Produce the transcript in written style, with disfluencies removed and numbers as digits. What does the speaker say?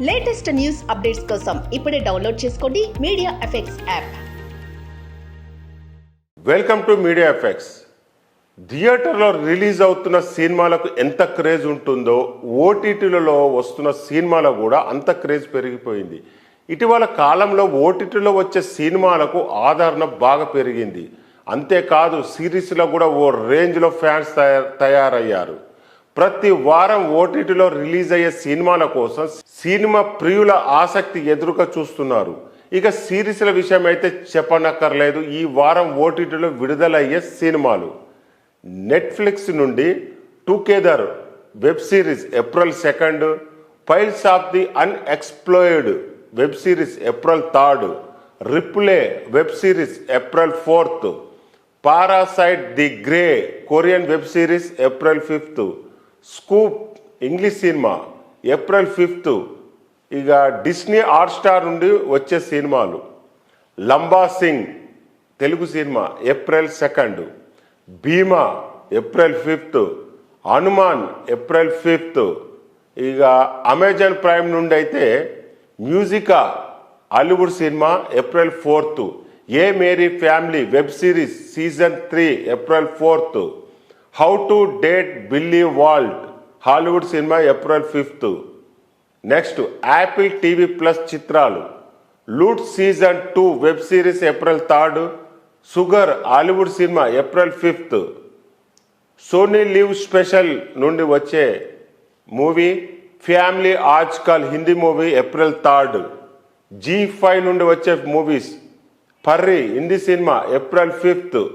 Latest news updates కోసం ఇప్పుడే download చేసుకోండి media effects app. Welcome to media effects. థియేటర్లో రిలీజ్ అవుతున్న సినిమాలకు ఎంత క్రేజ్ ఉంటుందో ఓటీటీలలో వస్తున్న సినిమాలకు కూడా అంత క్రేజ్ పెరిగిపోయింది. ఇటీవల కాలంలో ఓటీటీలో వచ్చే సినిమాలకు ఆదరణ బాగా పెరిగింది. అంతేకాదు సిరీస్లో కూడా ఓ రేంజ్లో ఫ్యాన్స్ తయారయ్యారు. ప్రతి వారం ఓటీటీలో రిలీజ్ అయ్యే సినిమాల కోసం సినిమా ప్రియుల ఆసక్తి ఎదురుగా చూస్తున్నారు. ఇక సిరీస్ల విషయం అయితే చెప్పనక్కర్లేదు. ఈ వారం ఓటీటీలో విడుదలయ్యే సినిమాలు: నెట్ఫ్లిక్స్ నుండి together web series April 2, files of the unexplored web series April 3, Ripley web series April 4, parasyte the grey Korean web series April 5, scoop English సినిమా ఏప్రిల్ 5. ఇక డిస్నీ హాట్స్టార్ నుండి వచ్చే సినిమాలు: లంబా సింగ్ తెలుగు సినిమా April 2, Bhimaa April 5, Hanuman April 5. ఇక Amazon Prime నుండి అయితే Musica Hollywood సినిమా April 4, a merry family web series season 3 April 4, how to date Billy Walsh Hollywood సినిమా April 5. Next Apple TV plus చిత్రాలు: loot season 2 web series April 3, sugar Hollywood సినిమా April 5. Sony LIV special నుండి వచ్చే movie family Aajkal Hindi movie April 3. G5 నుండి వచ్చే movies: పర్రీ హిందీ సినిమా April 5.